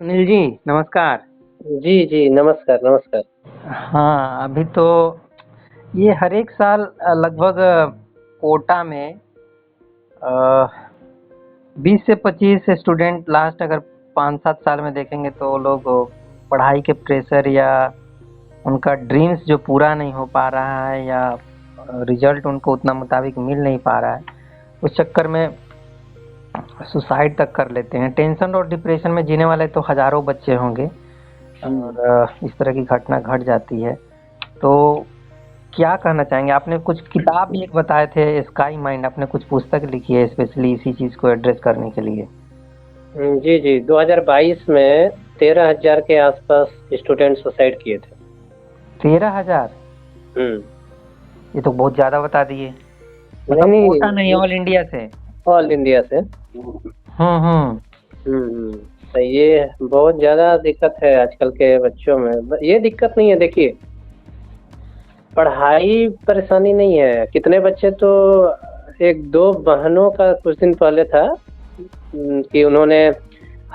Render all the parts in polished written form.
सुनील जी, नमस्कार। जी, जी, नमस्कार, नमस्कार। हाँ, अभी तो ये हर एक साल लगभग कोटा में 20 से 25 स्टूडेंट लास्ट अगर 5-7 साल में देखेंगे तो लोग पढ़ाई के प्रेशर या उनका ड्रीम्स जो पूरा नहीं हो पा रहा है या रिजल्ट उनको उतना मुताबिक मिल नहीं पा रहा है, उस चक्कर में सुसाइड तक कर लेते हैं। टेंशन और डिप्रेशन में जीने वाले तो हज़ारों बच्चे होंगे और इस तरह की घटना घट जाती है। तो क्या कहना चाहेंगे? आपने कुछ किताब भी एक बताए थे स्काई माइंड, आपने कुछ पुस्तक लिखी है स्पेशली इसी चीज़ को एड्रेस करने के लिए। जी, जी, 2022 में 13,000 के आसपास स्टूडेंट सुसाइड किए थे। 13,000? हुँ। ये तो बहुत ज़्यादा बता दिए। नहीं, मतलब कोटा नहीं, नहीं, ऑल इंडिया से? ऑल इंडिया से। हुँ। हुँ। तो ये बहुत ज़्यादा दिक्कत है आजकल के बच्चों में। ब ये दिक्कत नहीं है देखिए, पढ़ाई परेशानी नहीं है। कितने बच्चे तो 1-2 बहनों का कुछ दिन पहले था कि उन्होंने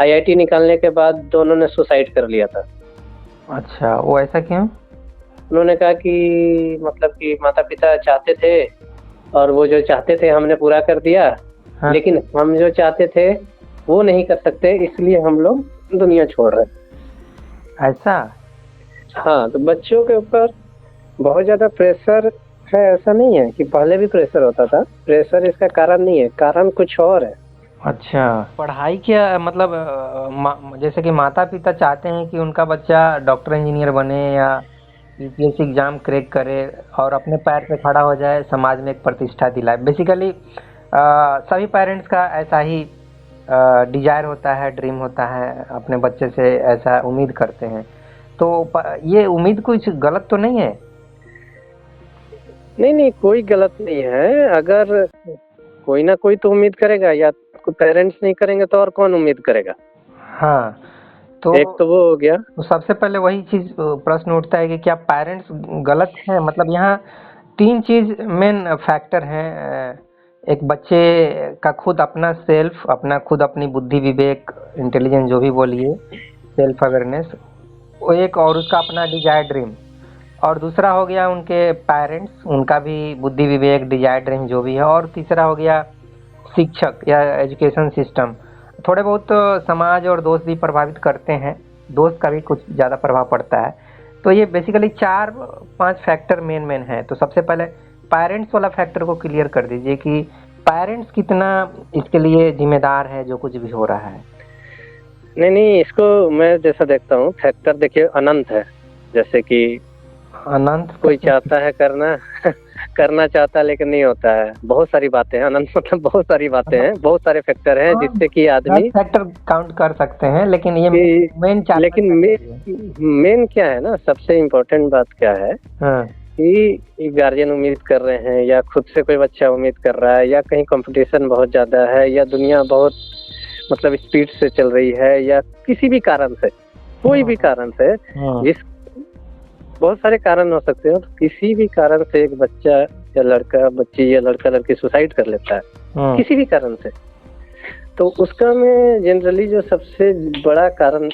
आईआईटी निकालने के बाद दोनों ने सुसाइड कर लिया था। अच्छा, वो ऐसा क्यों? उन्होंने कहा कि मतलब कि माता-पिता चाहते थे और वो जो चाहते थे हमने पूरा कर दिया, हाँ, लेकिन हम जो चाहते थे वो नहीं कर सकते इसलिए हम लोग दुनिया छोड़ रहे हैं। ऐसा? हाँ, तो बच्चों के ऊपर बहुत ज़्यादा प्रेशर है ऐसा नहीं है कि पहले भी प्रेशर होता था, प्रेशर इसका कारण नहीं है, कारण कुछ और है। अच्छा, पढ़ाई क्या मतलब जैसे कि माता-पिता चाहते हैं कि उनका बच्चा डॉक्टर इंजीनियर बने या यूपीएससी एग्ज़ाम क्रैक करे और अपने पैर पे खड़ा हो जाए, समाज में एक प्रतिष्ठा दिलाए। बेसिकली सभी पेरेंट्स का ऐसा ही डिज़ायर होता है, ड्रीम होता है, अपने बच्चे से ऐसा उम्मीद करते हैं। तो ये उम्मीद कुछ गलत तो नहीं है? नहीं, नहीं, कोई गलत नहीं है, अगर कोई ना कोई तो उम्मीद करेगा या पेरेंट्स नहीं करेंगे तो और कौन उम्मीद करेगा? हाँ, तो एक तो वो हो गया। तो सबसे पहले वही चीज़ प्रश्न उठता है कि क्या पेरेंट्स गलत हैं? मतलब यहाँ 3 चीज़ मेन फैक्टर हैं। एक बच्चे का खुद अपना सेल्फ, अपना खुद अपनी बुद्धि, विवेक, इंटेलिजेंस जो भी बोलिए, सेल्फ अवेयरनेस, वो एक, और उसका अपना डिज़ायर ड्रीम, और दूसरा हो गया उनके पेरेंट्स, उनका भी बुद्धि, विवेक, डिज़ायर ड्रीम जो भी है, और तीसरा हो गया शिक्षक या एजुकेशन सिस्टम। थोड़े बहुत तो समाज और दोस्त भी प्रभावित करते हैं, दोस्त का भी कुछ ज़्यादा प्रभाव पड़ता है। तो ये बेसिकली 4-5 फैक्टर मेन है। तो सबसे पहले पेरेंट्स वाला फैक्टर को क्लियर कर दीजिए कि पेरेंट्स कितना इसके लिए ज़िम्मेदार है जो कुछ भी हो रहा है। नहीं, नहीं, इसको मैं जैसा देखता हूँ फैक्टर देखिए अनंत है। जैसे कि अनंत कोई कैसे? चाहता है करना करना चाहता है लेकिन नहीं होता है। बहुत सारी बातें हैं, अनंत मतलब बहुत सारी बातें मतलब हैं, बहुत सारे फैक्टर हैं हाँ, जिससे कि 10 आदमी फैक्टर काउंट कर सकते हैं, लेकिन ये कि मेन 4-5 लेकिन फैक्टर ही है। मेन क्या है ना, सबसे इम्पोर्टेंट बात क्या है हाँ, कि गार्जियन उम्मीद कर रहे हैं या खुद से कोई बच्चा उम्मीद कर रहा है या कहीं कंपटीशन बहुत ज़्यादा है या दुनिया बहुत मतलब स्पीड से चल रही है या किसी भी कारण से, कोई भी कारण से, हाँ, जिस बहुत सारे कारण हो सकते हैं, तो किसी भी कारण से एक बच्चा या लड़का, बच्ची या लड़का-लड़की सुसाइड कर लेता है, हाँ, किसी भी कारण से। तो उसका मैं जनरली जो सबसे बड़ा कारण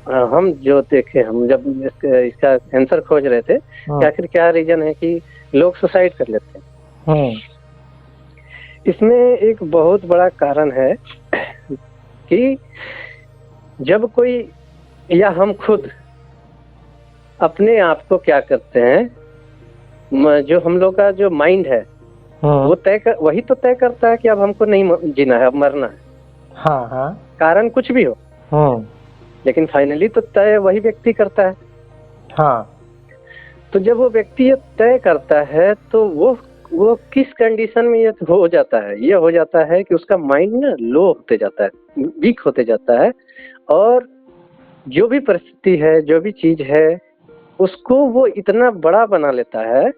हम जो देखे, हम जब इसका आंसर खोज रहे थे कि हाँ, आखिर क्या रीज़न है कि लोग सुसाइड कर लेते हैं। हाँ, इसमें एक बहुत बड़ा कारण है कि जब कोई या हम खुद अपने आप को क्या करते हैं, जो हम लोग का जो माइंड है हाँ, वो वही तो तय करता है कि अब हमको नहीं जीना है, अब मरना है। हाँ, हाँ, कारण कुछ भी हो, हाँ, लेकिन लेकिन फाइनली तो तय वही व्यक्ति करता है। हाँ, तो जब वो व्यक्ति ये तय करता है तो वो किस कंडीशन में ये हो जाता है, ये हो जाता है कि उसका माइंड ना लो होते जाता है, वीक होते जाता है, और जो भी परिस्थिति है, जो भी चीज है, उसको वो इतना बड़ा बना लेता है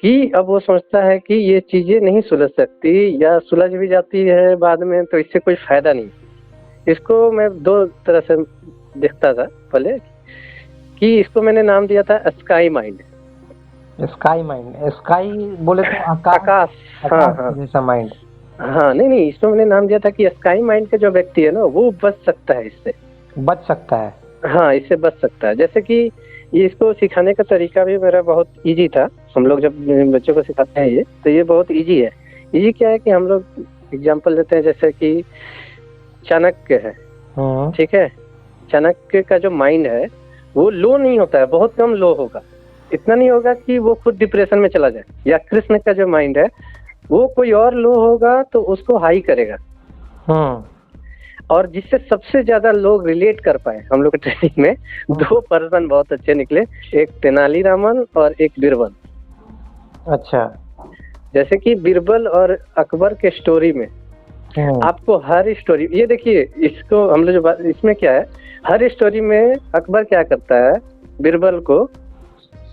कि अब वो समझता है कि ये चीजें नहीं सुलझ सकती या सुलझ भी जाती है बाद में तो इससे कोई फायदा नहीं। इसको मैं दो तरह से देखता था पहले, कि इसको मैंने नाम दिया था sky mind. Sky mind, sky बोले तो आकाश, आकाश। हाँ, आकाश हाँ, के जैसा माइंड। हाँ, नहीं, नहीं, इसमें मैंने नाम दिया था कि स्काई माइंड का जो व्यक्ति है ना वो बच सकता है इससे। बच सकता है। हाँ, इससे बच सकता है। जैसे कि ये इसको सिखाने का तरीका भी मेरा बहुत इजी था। हम लोग जब बच्चों को सिखाते हैं ये, तो ये बहुत इजी है। इजी क्या है कि हम लोग एग्जांपल लेते हैं, जैसे कि चाणक्य है, ठीक है। चाणक्य का जो माइंड है वो लो नहीं होता है, बहुत कम लो होगा। इतना नहीं होगा कि वो खुद डिप्रेशन में चला जाए। या कृष्ण का जो माइंड है वो कोई और लो होगा तो उसको हाई करेगा। और जिससे सबसे ज्यादा लोग रिलेट कर पाए हम लोग के ट्रेनिंग में, दो पर्सन बहुत अच्छे निकले, एक तेनालीरामन और एक बीरबल। अच्छा। जैसे कि बीरबल और अकबर के स्टोरी में आपको हर स्टोरी, ये देखिए इसको हम लोग जो इसमें क्या है, हर स्टोरी में अकबर क्या करता है, बीरबल को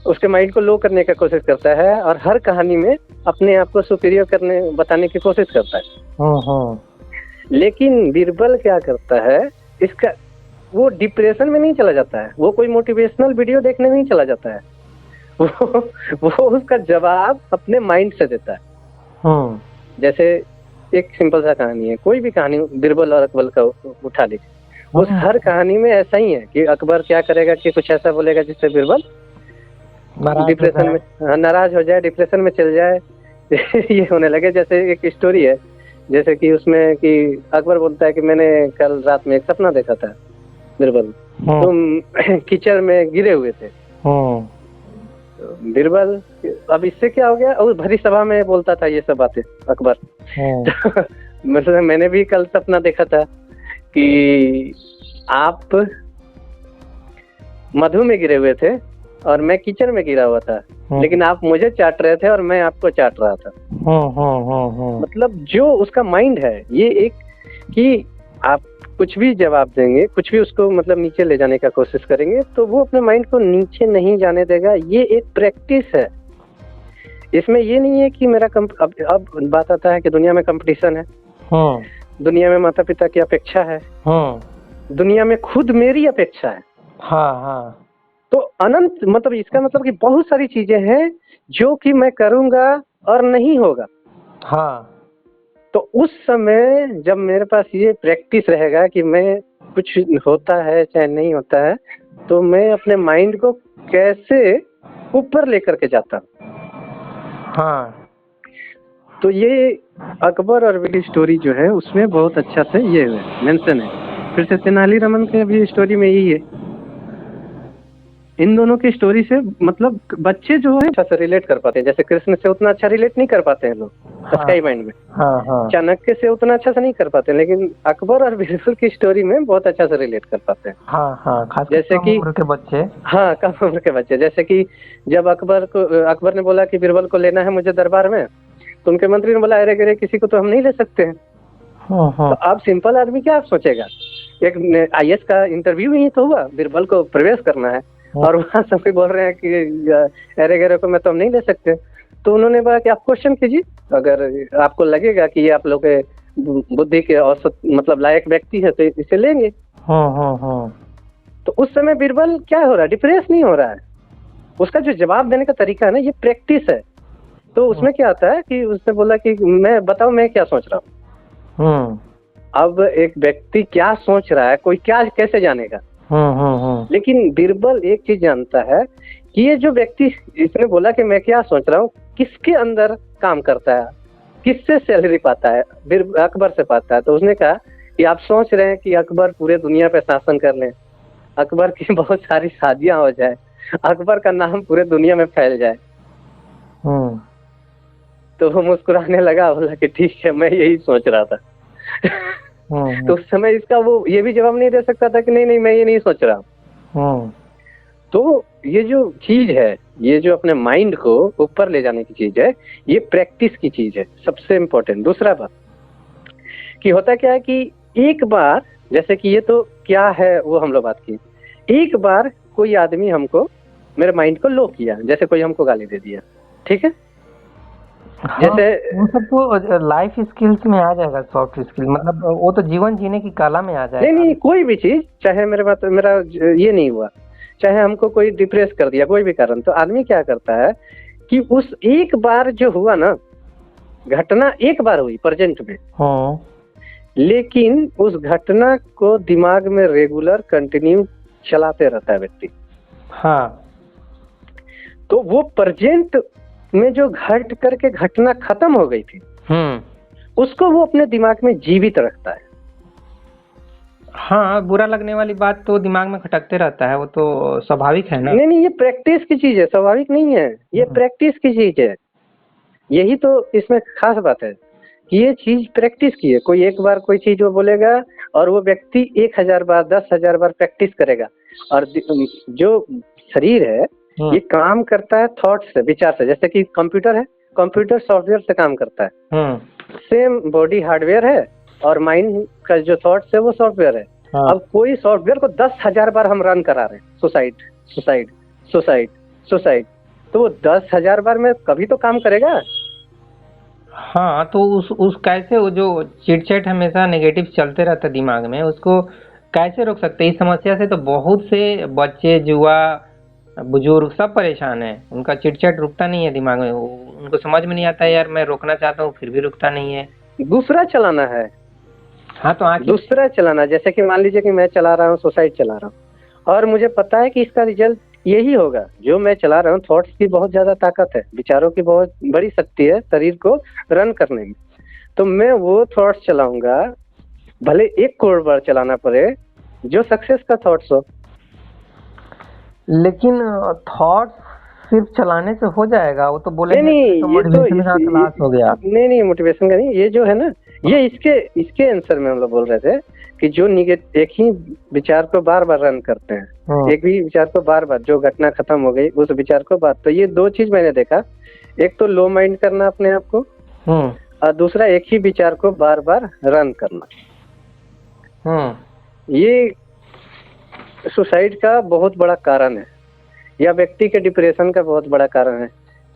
उसके माइंड को लो करने का कोशिश करता है, और हर कहानी में अपने आप को सुपीरियर करने बताने की कोशिश करता है। लेकिन बीरबल क्या करता है, इसका वो डिप्रेशन में नहीं चला जाता है, वो कोई मोटिवेशनल वीडियो देखने नहीं चला जाता है, वो उसका जवाब अपने माइंड से देता है। जैसे एक सिंपल सा कहानी है, कोई भी कहानी बीरबल और अकबर का उठा लीजिए, उस हर कहानी में ऐसा ही है कि अकबर क्या करेगा कि कुछ ऐसा बोलेगा जिससे बीरबल डिप्रेशन में नाराज हो जाए, डिप्रेशन में चल जाए, ये होने लगे। जैसे एक स्टोरी है, जैसे कि उसमें कि अकबर बोलता है कि मैंने कल रात में एक सपना देखा था बीरबल, तुम कीचड़ में गिरे हुए थे। बीरबल अब इससे क्या हो गया, और भरी सभा में बोलता था ये सब बातें अकबर। मतलब मैंने भी कल सपना देखा था कि आप मधु में गिरे हुए थे और मैं कीचड़ में गिरा हुआ था, लेकिन आप मुझे चाट रहे थे और मैं आपको चाट रहा था। मतलब जो उसका माइंड है ये एक, कि आप कुछ भी जवाब देंगे, कुछ भी उसको मतलब नीचे ले जाने का कोशिश करेंगे तो वो अपने माइंड को नीचे नहीं जाने देगा। ये एक प्रैक्टिस है। इसमें ये नहीं है कि मेरा अब बात आता है कि दुनिया में कंपटीशन है, दुनिया में माता पिता की अपेक्षा है, दुनिया में खुद मेरी अपेक्षा है। तो अनंत, मतलब इसका मतलब कि बहुत सारी चीजें हैं जो कि मैं करूंगा और नहीं होगा। तो उस समय जब मेरे पास ये प्रैक्टिस रहेगा कि मैं कुछ होता है चाहे नहीं होता है, तो मैं अपने माइंड को कैसे ऊपर लेकर के जाता हूँ। तो ये अकबर और बीरबल स्टोरी जो है उसमें बहुत अच्छा से ये मेंशन है। फिर से तेनालीरामन के भी स्टोरी में यही है। इन दोनों की स्टोरी से मतलब बच्चे जो है अच्छा से रिलेट कर पाते हैं। जैसे कृष्ण से उतना अच्छा रिलेट नहीं कर पाते हैं लोग स्काई माइंड में, चाणक्य से उतना अच्छा से नहीं कर पाते हैं, लेकिन अकबर और बीरबल की स्टोरी में बहुत अच्छा से रिलेट कर पाते हैं। जैसे कि कम उम्र के बच्चे, कम उम्र के बच्चे। जैसे कि जब अकबर ने बोला कि बीरबल को लेना है मुझे दरबार में, तो उनके मंत्री ने बोला अरे गरे किसी को तो हम नहीं ले सकते हैं। तो अब सिंपल आदमी क्या सोचेगा, एक IAS का इंटरव्यू ही तो हुआ, बीरबल को प्रवेश करना है और वहाँ सभी बोल रहे हैं कि अरे गरे को मैं तो हम नहीं ले सकते। तो उन्होंने बोला कि आप क्वेश्चन कीजिए, अगर आपको लगेगा कि ये आप लोग के बुद्धि के औसत मतलब लायक व्यक्ति है तो इसे लेंगे। तो उस समय बीरबल क्या हो रहा है, डिप्रेस नहीं हो रहा है। उसका जो जवाब देने का तरीका है ना, ये प्रैक्टिस है। तो उसमें क्या आता है कि उसने बोला कि मैं बताओ मैं क्या सोच रहा हूँ। अब एक व्यक्ति क्या सोच रहा है कोई क्या कैसे जानेगा। लेकिन बीरबल एक चीज जानता है कि ये जो व्यक्ति इसने बोला कि मैं क्या सोच रहा हूँ, किसके अंदर काम करता है, किससे सैलरी पाता है, अकबर से पाता है। तो उसने कहा कि आप सोच रहे हैं कि अकबर पूरे दुनिया पे शासन कर ले, अकबर की बहुत सारी शादियां हो जाए, अकबर का नाम पूरे दुनिया में फैल जाए। तो वो मुस्कुराने लगा, बोला कि ठीक है मैं यही सोच रहा था। तो उस समय इसका वो ये भी जवाब नहीं दे सकता था कि नहीं मैं ये नहीं सोच रहा। तो ये जो चीज है, ये जो अपने माइंड को ऊपर ले जाने की चीज है, ये प्रैक्टिस की चीज है सबसे इम्पोर्टेंट। दूसरा बात कि होता क्या है कि एक बार, जैसे कि ये तो क्या है वो हम लोग बात की, एक बार कोई आदमी हमको मेरे माइंड को लो किया, जैसे कोई हमको गाली दे दिया, ठीक है। जैसे वो सब तो लाइफ स्किल्स में आ जाएगा, सॉफ्ट स्किल मतलब वो तो जीवन जीने की कला में आ जाएगा। नहीं कोई भी चीज, चाहे मेरा ये नहीं हुआ, चाहे हमको कोई डिप्रेस कर दिया, कोई भी कारण, तो आदमी क्या करता है कि उस एक बार जो हुआ ना घटना, एक बार हुई प्रेजेंट में, लेकिन उस घटना को दिमाग में रेगुलर कंटिन्यू चलाते रहता है व्यक्ति। हाँ। तो वो प्रेजेंट में जो घट करके घटना खत्म हो गई थी, उसको वो अपने दिमाग में जीवित रखता है। हाँ, बुरा लगने वाली बात तो दिमाग में खटकते रहता है, वो तो स्वाभाविक है ना। नहीं, ये प्रैक्टिस की चीज है, स्वाभाविक नहीं है, ये प्रैक्टिस की चीज है। यही तो इसमें खास बात है कि ये चीज प्रैक्टिस की है। कोई एक बार कोई चीज वो बोलेगा और वो व्यक्ति 1000 बार 10,000 बार प्रैक्टिस करेगा। और जो शरीर है ये काम करता है थॉट से, विचार से। जैसे कि कंप्यूटर है, कंप्यूटर सॉफ्टवेयर से काम करता है। सेम बॉडी हार्डवेयर है और माइंड का जो थॉट्स है वो सॉफ्टवेयर है। हाँ। अब कोई सॉफ्टवेयर को 10,000 बार हम रन करा रहे हैं, सुसाइड सुसाइड सुसाइड सुसाइड, तो वो 10,000 बार में कभी तो काम करेगा। हाँ, तो उस कैसे वो जो चिट-चैट हमेशा नेगेटिव चलते रहता है दिमाग में, उसको कैसे रोक सकते हैं? इस समस्या से तो बहुत से बच्चे, युवा, बुजुर्ग सब परेशान हैं। उनका चिट-चैट रुकता नहीं है दिमाग में। उनको समझ में नहीं आता है, यार मैं रोकना चाहता हूँ फिर भी रुकता नहीं है। दूसरा चलाना है। हाँ, तो आखिर दूसरा चलाना, जैसे कि मान लीजिए कि मैं चला रहा हूँ, सुसाइड चला रहा हूँ और मुझे पता है कि इसका रिजल्ट यही होगा जो मैं चला रहा हूँ। थॉट्स की बहुत ज्यादा ताकत है, विचारों की बहुत बड़ी शक्ति है शरीर को रन करने में। तो मैं वो थॉट्स चलाऊंगा, भले 1 करोड़ बार चलाना पड़े, जो सक्सेस का थॉट्स हो। लेकिन थॉट सिर्फ चलाने से हो जाएगा? वो तो बोले नहीं, तो ये तो मोटिवेशन का क्लास हो गया। नहीं, मोटिवेशन का नहीं, ये जो है ना, ये इसके आंसर में हम लोग बोल रहे थे कि जो एक ही विचार को बार बार रन करते हैं, एक भी विचार को बार बार, जो घटना खत्म हो गई उस विचार को बात। तो ये 2 चीज मैंने देखा, एक तो लो माइंड करना अपने आप को, और दूसरा एक ही विचार को बार बार रन करना। ये सुसाइड का बहुत बड़ा कारण है, या व्यक्ति के डिप्रेशन का बहुत बड़ा कारण है,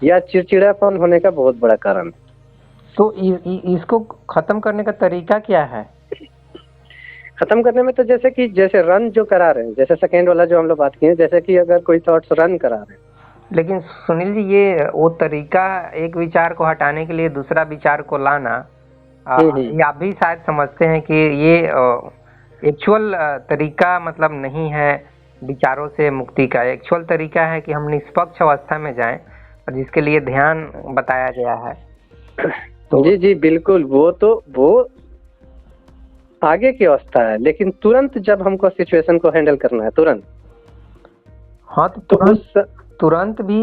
या चिड़चिड़ापन होने का बहुत बड़ा कारण है। तो इसको खत्म करने का तरीका क्या है? खत्म करने में तो जैसे रन जो करा रहे हैं, जैसे सेकेंड वाला जो हम लोग बात किए, जैसे कि अगर कोई थॉट्स रन करा रहे हैं। लेकिन सुनील जी, ये वो तरीका, एक विचार को हटाने के लिए दूसरा विचार को लाना, ये आप भी शायद समझते हैं कि ये एक्चुअल तरीका मतलब नहीं है विचारों से मुक्ति का। एक्चुअल तरीका है कि हम निष्पक्ष अवस्था में जाएं, और जिसके लिए ध्यान बताया गया है। तो जी बिल्कुल, वो आगे की अवस्था है, लेकिन तुरंत जब हमको सिचुएशन को हैंडल करना है, तुरंत। हाँ, तो तुरंत भी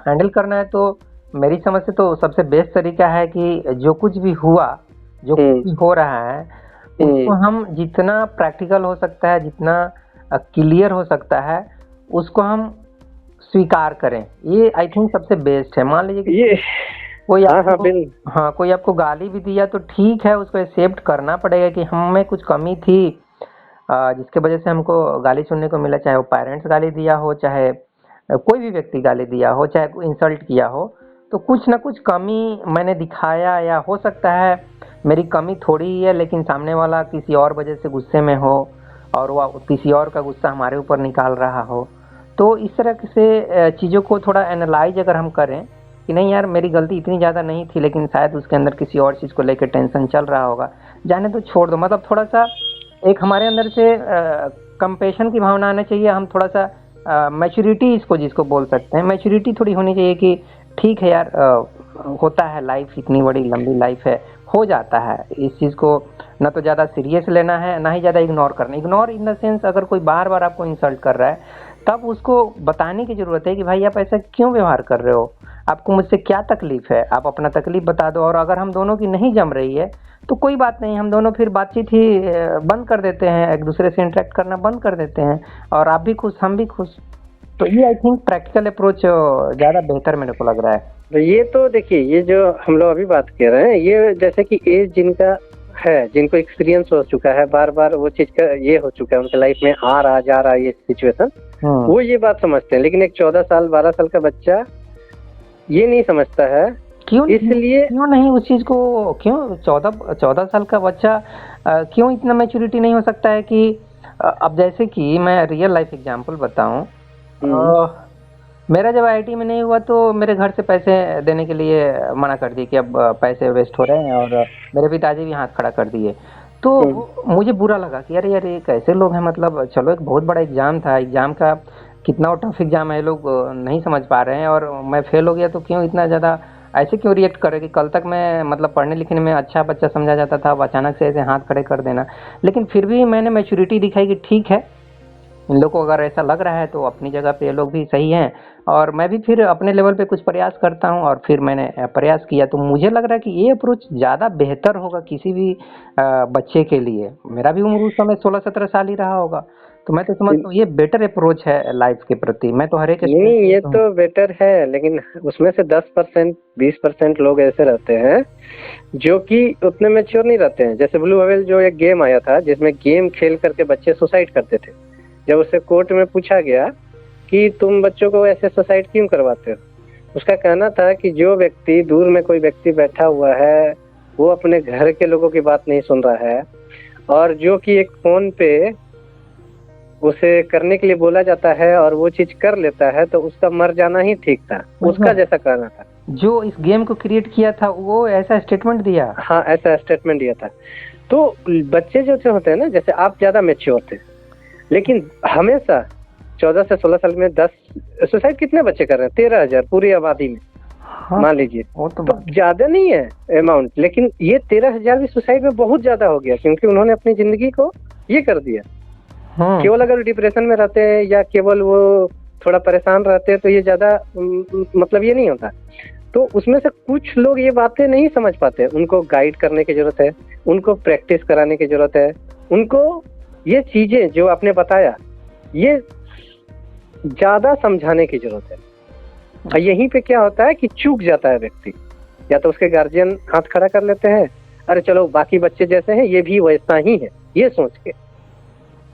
हैंडल करना है, तो मेरी समझ से तो सबसे बेस्ट तरीका है कि जो कुछ भी हुआ, जो कुछ भी हो रहा है, उसको हम जितना प्रैक्टिकल हो सकता है, जितना क्लियर हो सकता है, उसको हम स्वीकार करें। ये आई थिंक सबसे बेस्ट है। मान लीजिए कि कोई कोई आपको गाली भी दिया तो ठीक है, उसको एक्सेप्ट करना पड़ेगा कि हम में कुछ कमी थी जिसके वजह से हमको गाली सुनने को मिला। चाहे वो पेरेंट्स गाली दिया हो, चाहे कोई भी व्यक्ति गाली दिया हो, चाहे कोई इंसल्ट किया हो, तो कुछ ना कुछ कमी मैंने दिखाया, या हो सकता है मेरी कमी थोड़ी ही है लेकिन सामने वाला किसी और वजह से गुस्से में हो और वो किसी और का गुस्सा हमारे ऊपर निकाल रहा हो। तो इस तरह से चीज़ों को थोड़ा एनालाइज अगर हम करें कि नहीं यार, मेरी गलती इतनी ज़्यादा नहीं थी, लेकिन शायद उसके अंदर किसी और चीज़ को लेकर टेंशन चल रहा होगा, जाने तो छोड़ दो। मतलब थोड़ा सा एक हमारे अंदर से कंपैशन की भावना आना चाहिए। हम थोड़ा सा मैच्योरिटी, जिसको बोल सकते हैं, मैच्योरिटी थोड़ी होनी चाहिए कि ठीक है यार, होता है, लाइफ इतनी बड़ी लंबी लाइफ है, हो जाता है। इस चीज़ को ना तो ज़्यादा सीरियस लेना है, ना ही ज़्यादा इग्नोर करना। इग्नोर इन द सेंस, अगर कोई बार बार आपको इंसल्ट कर रहा है तब उसको बताने की ज़रूरत है कि भाई आप ऐसा क्यों व्यवहार कर रहे हो, आपको मुझसे क्या तकलीफ है, आप अपना तकलीफ बता दो। और अगर हम दोनों की नहीं जम रही है तो कोई बात नहीं, हम दोनों फिर बातचीत ही बंद कर देते हैं, एक दूसरे से इंटरेक्ट करना बंद कर देते हैं, और आप भी खुश, हम भी खुश। तो ये आई थिंक प्रैक्टिकल अप्रोच ज़्यादा बेहतर मेरे को लग रहा है। तो ये तो देखिए, ये जो हम लोग अभी बात कर रहे हैं, ये जैसे कि एज जिनका है, जिनको एक्सपीरियंस हो चुका है, बार बार वो चीज का ये हो चुका है, उनके लाइफ में आ रहा जा रहा है ये सिचुएशन, वो ये बात समझते हैं। लेकिन एक 14 साल 12 साल का बच्चा ये नहीं समझता है। इसलिए क्यों नहीं उस चीज को, क्यों 14 साल का बच्चा क्यों इतना मैच्योरिटी नहीं हो सकता है कि अब जैसे कि मैं रियल लाइफ एग्जांपल बताऊं, मेरा जब आईआईटी में नहीं हुआ तो मेरे घर से पैसे देने के लिए मना कर दिए कि अब पैसे वेस्ट हो रहे हैं, और मेरे पिताजी भी हाथ खड़ा कर दिए। तो मुझे बुरा लगा कि अरे यार ये कैसे लोग हैं, मतलब चलो एक बहुत बड़ा एग्जाम था, एग्जाम का कितना टफ एग्जाम है, ये लोग नहीं समझ पा रहे हैं और मैं फेल हो गया तो क्यों इतना ज़्यादा ऐसे क्यों रिएक्ट करे कि कल तक मैं मतलब पढ़ने लिखने में अच्छा बच्चा समझा जाता था, अब अचानक से ऐसे हाथ खड़े कर देना। लेकिन फिर भी मैंने मैच्योरिटी दिखाई कि ठीक है, इन लोग को अगर ऐसा लग रहा है तो अपनी जगह पे ये लोग भी सही हैं, और मैं भी फिर अपने लेवल पे कुछ प्रयास करता हूँ और फिर मैंने प्रयास किया तो मुझे लग रहा है कि ये अप्रोच ज़्यादा बेहतर होगा किसी भी बच्चे के लिए। मेरा भी उम्र उस समय 16-17 साल ही रहा होगा, तो मैं तो समझता हूँ ये बेटर अप्रोच है लाइफ के प्रति। मैं तो हर एक नहीं, स्टूडेंट ये को तो बेटर है, लेकिन उसमें से 10% 20% लोग ऐसे रहते हैं जो कि उतने मैच्योर नहीं रहते हैं। जैसे ब्लू व्हेल जो एक गेम आया था जिसमें गेम खेल करके बच्चे सुसाइड करते थे, जब उससे कोर्ट में पूछा गया कि तुम बच्चों को ऐसे सुसाइड क्यों करवाते हो, उसका कहना था कि जो व्यक्ति दूर में कोई व्यक्ति बैठा हुआ है वो अपने घर के लोगों की बात नहीं सुन रहा है, और जो कि एक फोन पे उसे करने के लिए बोला जाता है और वो चीज कर लेता है, तो उसका मर जाना ही ठीक था, उसका जैसा कहना था। जो इस गेम को क्रिएट किया था वो ऐसा स्टेटमेंट दिया। हाँ, ऐसा स्टेटमेंट दिया था। तो बच्चे जो होते हैं ना, जैसे आप ज्यादा मैच्योर थे, लेकिन हमेशा 14 से 16 साल में 10 सुसाइड कितने बच्चे कर रहे हैं? 13,000 पूरी आबादी में। हाँ, मान लीजिए, वो तो तो ज्यादा नहीं है अमाउंट, लेकिन ये 13,000 भी सुसाइड में बहुत ज्यादा हो गया, क्योंकि उन्होंने अपनी जिंदगी को ये कर दिया। केवल अगर डिप्रेशन में रहते हैं या केवल वो थोड़ा परेशान रहते हैं तो ये ज्यादा मतलब ये नहीं होता। तो उसमें से कुछ लोग ये बातें नहीं समझ पाते, उनको गाइड करने की जरूरत है, उनको प्रैक्टिस कराने की जरूरत है, उनको ये चीजें जो आपने बताया ये ज्यादा समझाने की जरूरत है। और यहीं पे क्या होता है कि चूक जाता है व्यक्ति, या तो उसके गार्जियन हाथ खड़ा कर लेते हैं, अरे चलो बाकी बच्चे जैसे हैं ये भी वैसा ही है, ये सोच के।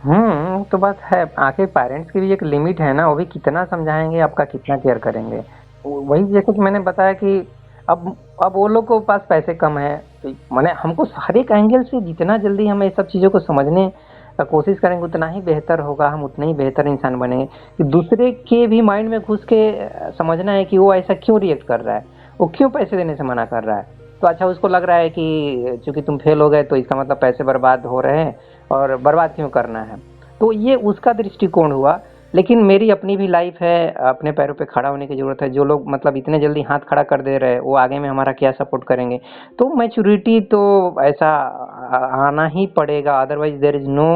तो बात है, आखिर पेरेंट्स की भी एक लिमिट है ना, वो भी कितना समझाएंगे, आपका कितना केयर करेंगे। वही जैसे कि मैंने बताया कि अब वो लोग को पास पैसे कम है, तो मैंने हमको हर एक एंगल से जितना जल्दी हम ये सब चीज़ों को समझने का कोशिश करेंगे उतना ही बेहतर होगा, हम उतने ही बेहतर इंसान बनेंगे। कि दूसरे के भी माइंड में घुस के समझना है कि वो ऐसा क्यों रिएक्ट कर रहा है, वो क्यों पैसे देने से मना कर रहा है। तो अच्छा, उसको लग रहा है कि चूंकि तुम फेल हो गए तो इसका मतलब पैसे बर्बाद हो रहे हैं और बर्बाद क्यों करना है, तो ये उसका दृष्टिकोण हुआ। लेकिन मेरी अपनी भी लाइफ है, अपने पैरों पे खड़ा होने की ज़रूरत है। जो लोग मतलब इतने जल्दी हाथ खड़ा कर दे रहे हैं वो आगे में हमारा क्या सपोर्ट करेंगे। तो मैच्योरिटी तो ऐसा आना ही पड़ेगा, अदरवाइज देयर इज़ नो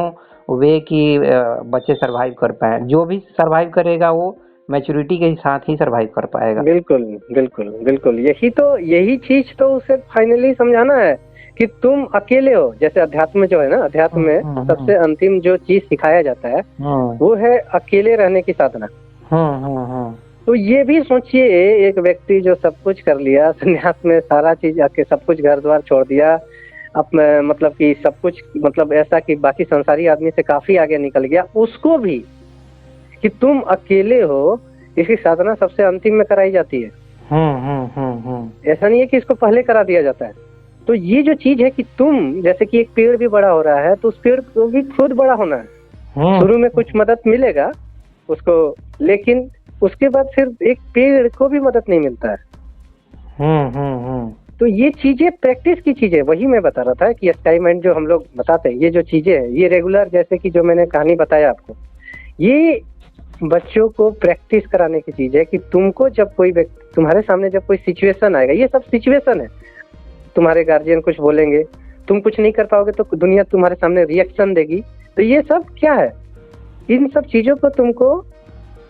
वे कि बच्चे सरवाइव कर पाए। जो भी सरवाइव करेगा वो मैच्योरिटी के साथ ही सरवाइव कर पाएगा। बिल्कुल बिल्कुल बिल्कुल, यही चीज तो उसे फाइनली समझाना है कि तुम अकेले हो। जैसे अध्यात्म में जो है ना, अध्यात्म में सबसे अंतिम जो चीज सिखाया जाता है वो है अकेले रहने की साधना। तो ये भी सोचिए, एक व्यक्ति जो सब कुछ कर लिया, संन्यास में सारा चीज आके सब कुछ घर द्वार छोड़ दिया, अब मतलब कि सब कुछ मतलब ऐसा कि बाकी संसारी आदमी से काफी आगे निकल गया, उसको भी कि तुम अकेले हो, इसकी साधना सबसे अंतिम में कराई जाती है। ऐसा नहीं है कि इसको पहले करा दिया जाता है। तो ये जो चीज है कि तुम जैसे कि एक पेड़ भी बड़ा हो रहा है तो उस पेड़ को भी खुद बड़ा होना है। शुरू में कुछ मदद मिलेगा उसको, लेकिन उसके बाद फिर एक पेड़ को भी मदद नहीं मिलता है। तो ये चीजें प्रैक्टिस की चीजें, वही मैं बता रहा था कि स्काई माइंड जो हम लोग बताते हैं, ये जो चीजें हैं ये रेगुलर, जैसे कि जो मैंने कहानी बताया आपको, ये बच्चों को प्रैक्टिस कराने की चीज है कि तुमको जब कोई व्यक्ति तुम्हारे सामने जब कोई सिचुएशन आएगा, ये सब सिचुएशन है, तुम्हारे गार्जियन कुछ बोलेंगे, तुम कुछ नहीं कर पाओगे तो दुनिया तुम्हारे सामने रिएक्शन देगी, तो ये सब क्या है, इन सब चीजों को तुमको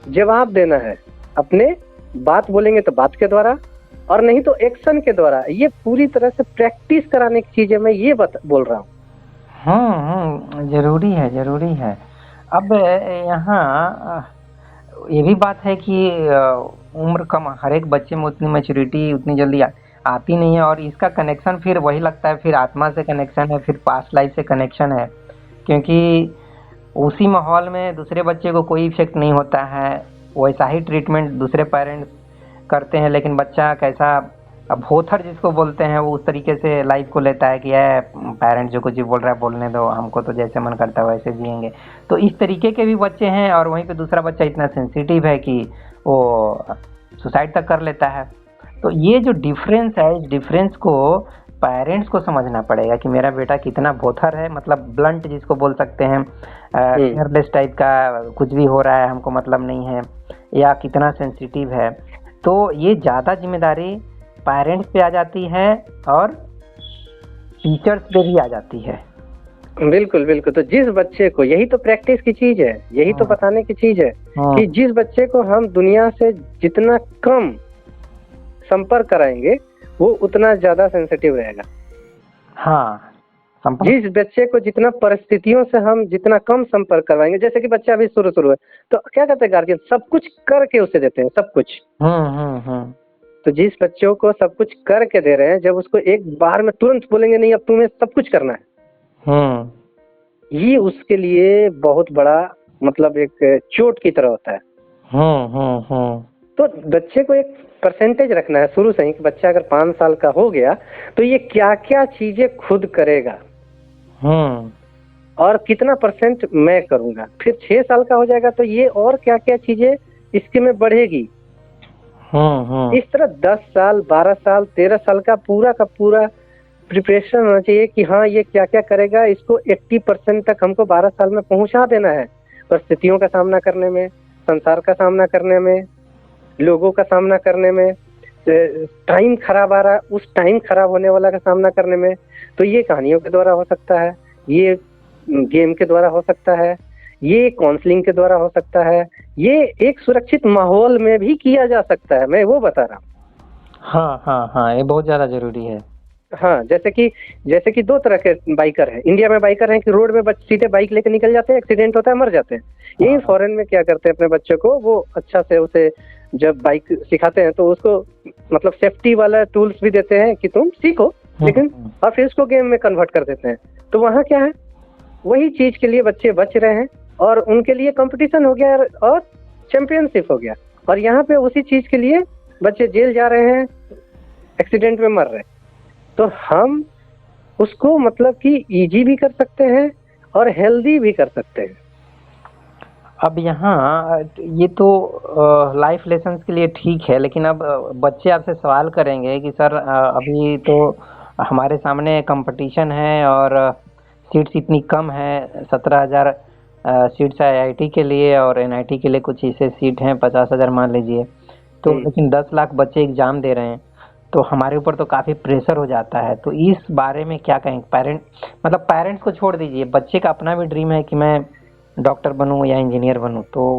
जवाब देना है। अपने बात बोलेंगे तो बात के द्वारा, और नहीं तो एक्शन के द्वारा। ये पूरी तरह से प्रैक्टिस कराने की चीज है, मैं ये बोल रहा हूँ। जरूरी है, जरूरी है। अब यहाँ ये भी बात है कि उम्र कम, हर एक बच्चे में उतनी मैच्योरिटी उतनी जल्दी आती नहीं है, और इसका कनेक्शन फिर वही लगता है, फिर आत्मा से कनेक्शन है, फिर पास्ट लाइफ से कनेक्शन है, क्योंकि उसी माहौल में दूसरे बच्चे को कोई इफेक्ट नहीं होता है, वैसा ही ट्रीटमेंट दूसरे पेरेंट्स करते हैं, लेकिन बच्चा कैसा, अब भोथर जिसको बोलते हैं, वो उस तरीके से लाइफ को लेता है कि पेरेंट्स जो कुछ बोल रहा है बोलने दो, हमको तो जैसे मन करता है वैसे जिएंगे। तो इस तरीके के भी बच्चे हैं, और वहीं पे दूसरा बच्चा इतना सेंसिटिव है कि वो सुसाइड तक कर लेता है। तो ये जो डिफरेंस है, इस डिफरेंस को पेरेंट्स को समझना पड़ेगा कि मेरा बेटा कितना बोथर है, मतलब ब्लंट जिसको बोल सकते हैं, केयरलेस टाइप का, कुछ भी हो रहा है हमको मतलब नहीं है, या कितना सेंसिटिव है। तो ये ज़्यादा जिम्मेदारी पेरेंट्स पे आ जाती है और टीचर्स पे भी आ जाती है। बिल्कुल बिल्कुल। तो जिस बच्चे को, यही तो प्रैक्टिस की चीज है, यही तो बताने की चीज है कि जिस बच्चे को हम दुनिया से जितना कम संपर्क कराएंगे वो उतना ज्यादा सेंसिटिव रहेगा। हाँ, जिस बच्चे को जितना परिस्थितियों से हम जितना कम संपर्क करवाएंगे, जैसे कि बच्चा अभी शुरू है तो क्या कहते हैं गार्जियन, सब कुछ करके उसे देते हैं, सब कुछ। तो जिस बच्चों को सब कुछ करके दे रहे हैं, जब उसको एक बार में तुरंत बोलेंगे नहीं अब तुम्हें सब कुछ करना है, ये उसके लिए बहुत बड़ा मतलब एक चोट की तरह होता है। तो बच्चे को एक परसेंटेज रखना है शुरू से ही कि बच्चा अगर 5 साल का हो गया तो ये क्या क्या चीजें खुद करेगा और कितना परसेंट मैं करूंगा। फिर 6 साल का हो जाएगा तो ये और क्या क्या चीजें इसके में बढ़ेगी। इस तरह 10 साल 12 साल 13 साल का पूरा प्रिपरेशन होना चाहिए कि हाँ ये क्या क्या करेगा। इसको 80% तक हमको 12 साल में पहुंचा देना है, परिस्थितियों का सामना करने में, संसार का सामना करने में, लोगों का सामना करने में, टाइम खराब आ रहा है उस टाइम खराब होने वाला का सामना करने में। तो ये कहानियों के द्वारा हो सकता है, ये गेम के द्वारा हो सकता है, ये काउंसलिंग के द्वारा हो सकता है, ये एक सुरक्षित माहौल में भी किया जा सकता है, मैं वो बता रहा हूँ। हाँ, ये बहुत ज्यादा जरूरी है। हाँ, जैसे कि 2 तरह के बाइकर हैं इंडिया में। बाइकर हैं कि रोड में सीधे बाइक लेके निकल जाते हैं, एक्सीडेंट होता है, मर जाते हैं। यही फॉरेन में क्या करते हैं, अपने बच्चों को वो अच्छा से उसे जब बाइक सिखाते हैं तो उसको मतलब सेफ्टी वाला टूल्स भी देते हैं कि तुम सीखो, लेकिन और फिर उसको गेम में कन्वर्ट कर देते हैं। तो वहाँ क्या है, वही चीज के लिए बच्चे बच रहे हैं और उनके लिए कंपटीशन हो गया और चैंपियनशिप हो गया। और यहाँ पे उसी चीज के लिए बच्चे जेल जा रहे हैं, एक्सीडेंट में मर रहे हैं। तो हम उसको मतलब कि इजी भी कर सकते हैं और हेल्दी भी कर सकते हैं। अब यहाँ ये तो लाइफ लेसन्स के लिए ठीक है, लेकिन अब बच्चे आपसे सवाल करेंगे कि सर अभी तो हमारे सामने कंपटीशन है और सीट्स इतनी कम है, 17,000 सीट्स है आईआईटी के लिए और एनआईटी के लिए कुछ ऐसे सीट हैं 50,000 मान लीजिए। तो लेकिन 10 लाख बच्चे एग्जाम दे रहे हैं, तो हमारे ऊपर तो काफी प्रेशर हो जाता है। तो इस बारे में क्या कहें, पेरेंट्स को छोड़ दीजिए, बच्चे का अपना भी ड्रीम है कि मैं डॉक्टर बनूं या इंजीनियर बनूं, तो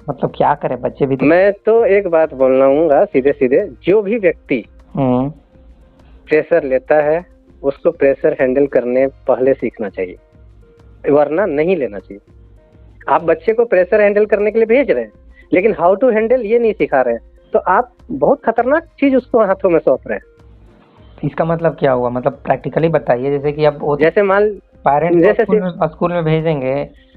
मतलब क्या करें, बच्चे भी तो। मैं तो एक बात बोलना हूँ सीधे, जो भी व्यक्ति प्रेशर लेता है उसको प्रेशर हैंडल करने पहले सीखना चाहिए, वरना नहीं लेना चाहिए। आप बच्चे को प्रेशर हैंडल करने के लिए भेज रहे हैं लेकिन हाउ टू हैंडल ये नहीं सिखा रहे हैं, तो आप बहुत खतरनाक चीज उसको हाथों में सौंप रहे हैं। इसका मतलब क्या हुआ, मतलब प्रैक्टिकली बताइए। जैसे कि अब जैसे मान पेरेंट्स जैसे स्कूल में भेजेंगे,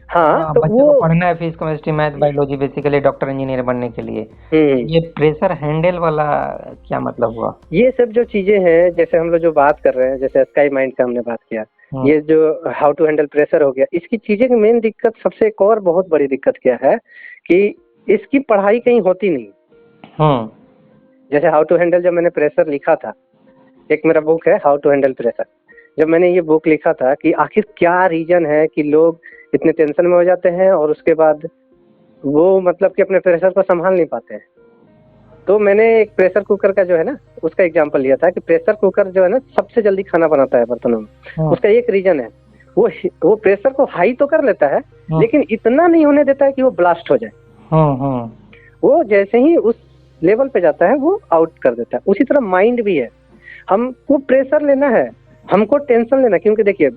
हाँ, तो बच्चे को पढ़ना है physics chemistry math biology basically doctor engineer बनने के लिए, ये प्रेशर हैंडल वाला क्या मतलब हुआ? ये सब जो चीजें हैं, जैसे हम लोग जो बात कर रहे हैं, जैसे स्काई माइंड का हमने बात किया, ये जो हाउ टू हैंडल प्रेशर हो गया, इसकी चीजें की मेन दिक्कत, सबसे एक और बहुत बड़ी दिक्कत क्या है कि इसकी पढ़ाई कहीं होती नहीं। जैसे हाउ टू हैंडल, जब मैंने प्रेशर लिखा था, एक मेरा बुक है हाउ टू हैंडल प्रेशर, जब मैंने ये बुक लिखा था कि आखिर क्या रीजन है कि लोग इतने टेंशन में हो जाते हैं और उसके बाद वो मतलब कि अपने प्रेशर को संभाल नहीं पाते हैं, तो मैंने एक प्रेशर कुकर का जो है ना उसका एग्जांपल लिया था कि प्रेशर कुकर जो है ना सबसे जल्दी खाना बनाता है बर्तनों में। उसका एक रीजन है, वो प्रेशर को हाई तो कर लेता है लेकिन इतना नहीं होने देता है कि वो ब्लास्ट हो जाए। वो जैसे ही उस लेवल पे जाता है वो आउट कर देता है। उसी तरह माइंड भी है, हमको प्रेशर लेना है, हमको टेंशन लेना, क्योंकि देखिए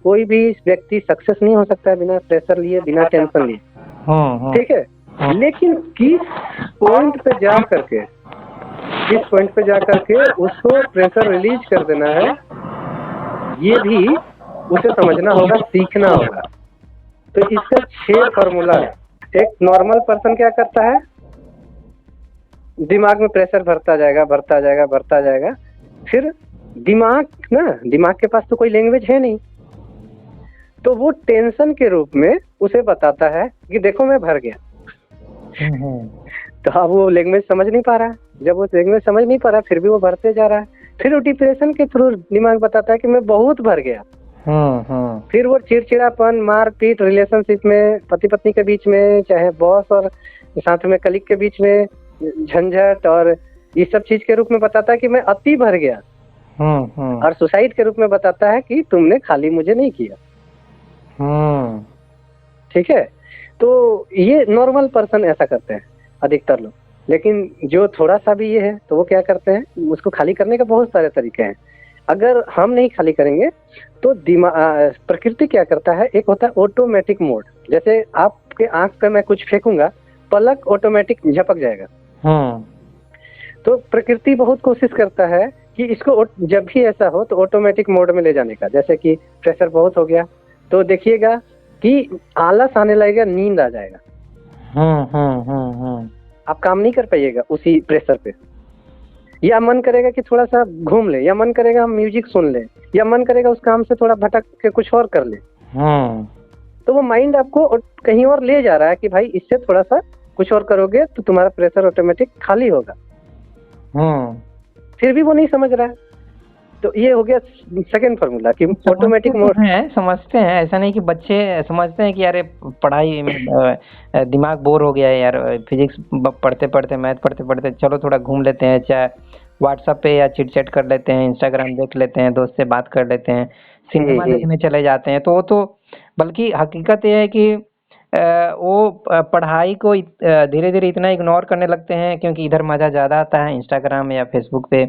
कोई भी व्यक्ति सक्सेस नहीं हो सकता है बिना प्रेशर लिए, बिना टेंशन लिए, ठीक है। लेकिन किस पॉइंट पे जा करके उसको प्रेशर रिलीज कर देना है, ये भी उसे समझना होगा, सीखना होगा। तो इसका 6 फॉर्मूला है। एक नॉर्मल पर्सन क्या करता है, दिमाग में प्रेशर भरता जाएगा, फिर दिमाग के पास तो कोई लैंग्वेज है नहीं, तो वो टेंशन के रूप में उसे बताता है कि देखो मैं भर गया। तो अब वो लैंग्वेज समझ नहीं पा रहा है, जब वो लैंग्वेज समझ नहीं पा रहा फिर भी वो भरते जा रहा है, फिर वो डिप्रेशन के थ्रू दिमाग बताता है कि मैं बहुत भर गया। फिर वो चिड़चिड़ापन, मारपीट, रिलेशनशिप में पति पत्नी के बीच में, चाहे बॉस और साथ में कलीग के बीच में झंझट, और ये सब चीज के रूप में बताता है कि मैं अति भर गया। और सुसाइड के रूप में बताता है कि तुमने खाली मुझे नहीं किया। ठीक है, तो ये नॉर्मल पर्सन ऐसा करते हैं अधिकतर लोग। लेकिन जो थोड़ा सा भी ये है तो वो क्या करते हैं, उसको खाली करने के बहुत सारे तरीके हैं। अगर हम नहीं खाली करेंगे तो प्रकृति क्या करता है, एक होता है ऑटोमेटिक मोड। जैसे आपके आंख पे मैं कुछ फेंकूंगा, पलक ऑटोमेटिक झपक जाएगा। तो प्रकृति बहुत कोशिश करता है कि इसको जब भी ऐसा हो तो ऑटोमेटिक मोड में ले जाने का। जैसे कि प्रेशर बहुत हो गया तो देखिएगा कि आलस आने लगेगा, नींद आ जाएगा। आप काम नहीं कर पाइएगा उसी प्रेशर पे। या मन करेगा कि थोड़ा सा घूम ले, या मन करेगा हम म्यूजिक सुन ले, या मन करेगा उस काम से थोड़ा भटक के कुछ और कर ले। तो वो माइंड आपको कहीं और ले जा रहा है कि भाई इससे थोड़ा सा कुछ और करोगे तो तुम्हारा प्रेशर ऑटोमेटिक खाली होगा। फिर भी वो नहीं समझ रहा है। तो ये हो गया सेकंड फार्मूला कि ऑटोमेटिक मोड है। समझते हैं, ऐसा नहीं कि बच्चे समझते हैं कि यार पढ़ाई में दिमाग बोर हो गया है यार, फिजिक्स पढ़ते पढ़ते, मैथ पढ़ते पढ़ते, चलो थोड़ा घूम लेते हैं, चाहे व्हाट्सएप पे या चिट चैट कर लेते हैं, इंस्टाग्राम देख लेते हैं, दोस्त से बात कर लेते हैं, सिनेमा देखने चले जाते हैं। तो वो तो बल्कि हकीकत ये है कि वो पढ़ाई को धीरे धीरे इतना इग्नोर करने लगते हैं क्योंकि इधर मजा ज्यादा आता है इंस्टाग्राम या फेसबुक पे,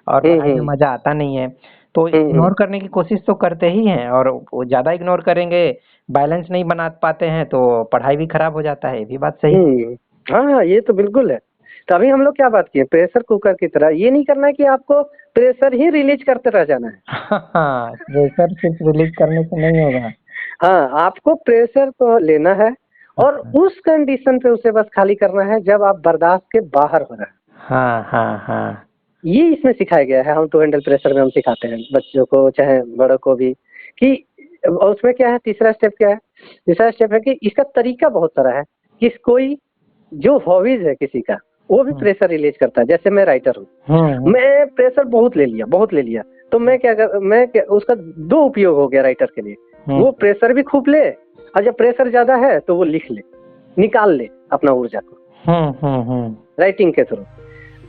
और पढ़ाई में मजा आता नहीं है। तो इग्नोर करने की कोशिश तो करते ही हैं, और वो ज्यादा इग्नोर करेंगे, बैलेंस नहीं बना पाते हैं तो पढ़ाई भी खराब हो जाता है। ये भी बात सही है। हाँ, ये तो बिल्कुल है। तो अभी हम लोग क्या बात किए, प्रेशर कुकर की तरह। ये नहीं करना है कि आपको प्रेशर ही रिलीज करते रह जाना है। प्रेशर सिर्फ रिलीज करने से नहीं होगा। हाँ, आपको प्रेशर को लेना है और उस कंडीशन पे उसे बस खाली करना है जब आप बर्दाश्त के बाहर हो रहे हैं। ये इसमें सिखाया गया है। हाउ टू हैंडल प्रेशर में हम सिखाते हैं बच्चों को, चाहे बड़ों को भी। कि उसमें क्या है, तीसरा स्टेप क्या है, तीसरा स्टेप है कि इसका तरीका बहुत सारा है। कि कोई जो हॉबीज है किसी का, वो भी प्रेशर रिलीज करता है। जैसे मैं राइटर हूँ, मैं प्रेशर बहुत ले लिया, तो मैं उसका दो उपयोग हो गया राइटर के लिए। वो प्रेशर भी खूब ले, और जब प्रेशर ज्यादा है तो वो लिख ले, निकाल ले अपना ऊर्जा को राइटिंग के थ्रू।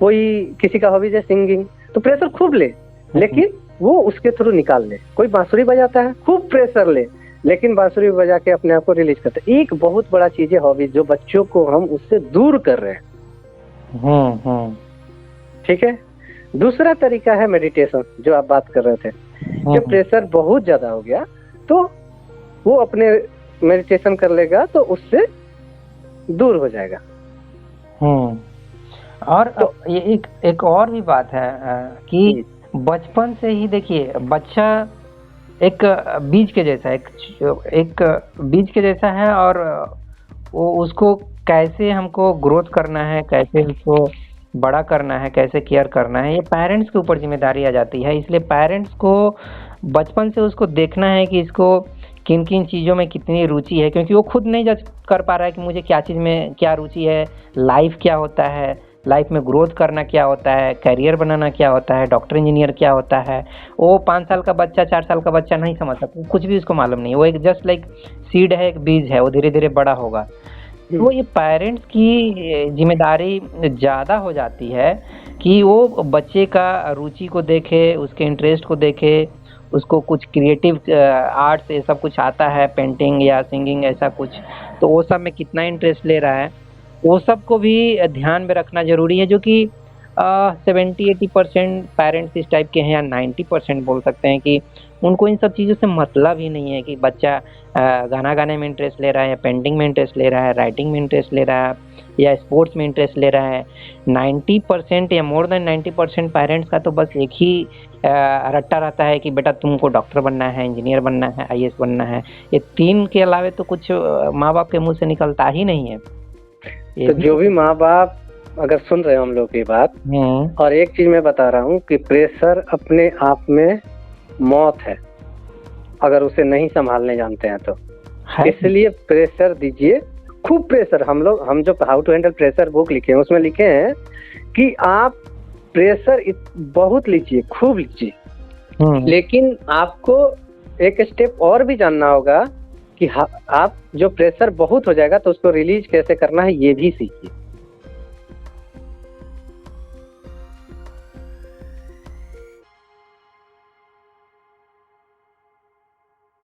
कोई किसी का हॉबीज है सिंगिंग, तो प्रेशर खूब ले, लेकिन वो उसके थ्रू निकाल ले। कोई बांसुरी बजाता है, खूब प्रेशर ले, लेकिन बांसुरी बजा के अपने आप को रिलीज करता है। एक बहुत बड़ा चीज है हॉबीज, जो बच्चों को हम उससे दूर कर रहे हैं। ठीक है। दूसरा तरीका है मेडिटेशन, जो आप बात कर रहे थे। जब प्रेशर बहुत ज्यादा हो गया तो वो अपने मेडिटेशन कर लेगा तो उससे दूर हो जाएगा। और तो ये एक और भी बात है कि बचपन से ही देखिए, बच्चा एक बीज के जैसा एक बीज के जैसा है, और वो उसको कैसे हमको ग्रोथ करना है, कैसे उसको बड़ा करना है, कैसे केयर करना है, ये पेरेंट्स के ऊपर जिम्मेदारी आ जाती है। इसलिए पेरेंट्स को बचपन से उसको देखना है कि इसको किन किन चीज़ों में कितनी रुचि है, क्योंकि वो खुद नहीं जज कर पा रहा है कि मुझे क्या चीज़ में क्या रुचि है, लाइफ क्या होता है, लाइफ में ग्रोथ करना क्या होता है, करियर बनाना क्या होता है, डॉक्टर इंजीनियर क्या होता है। वो 5 साल का बच्चा, 4 साल का बच्चा नहीं समझ सकता, कुछ भी उसको मालूम नहीं है। वो एक जस्ट लाइक सीड है, एक बीज है, वो धीरे धीरे बड़ा होगा। तो ये पेरेंट्स की जिम्मेदारी ज़्यादा हो जाती है कि वो बच्चे का रुचि को देखे, उसके इंटरेस्ट को देखे, उसको कुछ क्रिएटिव आर्ट्स ये सब कुछ आता है, पेंटिंग या सिंगिंग ऐसा कुछ, तो वो सब में कितना इंटरेस्ट ले रहा है, वो सब को भी ध्यान में रखना ज़रूरी है। जो कि 70-80% पेरेंट्स इस टाइप के हैं, या 90% बोल सकते हैं कि उनको इन सब चीज़ों से मतलब ही नहीं है कि बच्चा गाना गाने में इंटरेस्ट ले रहा है, या पेंटिंग में इंटरेस्ट ले रहा है, राइटिंग में इंटरेस्ट ले रहा है, या स्पोर्ट्स में इंटरेस्ट ले रहा है। 90% या मोर देन 90% पेरेंट्स का तो बस एक ही रट्टा रहता है कि बेटा तुमको डॉक्टर बनना है, इंजीनियर बनना है, IAS बनना है। ये 3 के अलावे तो कुछ माँ बाप के मुंह से निकलता ही नहीं है। तो जो भी माँ बाप अगर सुन रहे हो हम लोग की बात, और एक चीज मैं बता रहा हूँ कि प्रेशर अपने आप में मौत है अगर उसे नहीं संभालने जानते हैं तो। इसलिए प्रेशर दीजिए, खूब प्रेशर। हम जो how to handle pressure book लिखे हैं उसमें लिखे हैं कि आप प्रेशर बहुत लीजिए, खूब लीजिए, लेकिन आपको एक स्टेप और भी जानना होगा कि आप जो प्रेशर बहुत हो जाएगा तो उसको रिलीज कैसे करना है ये भी सीखिए।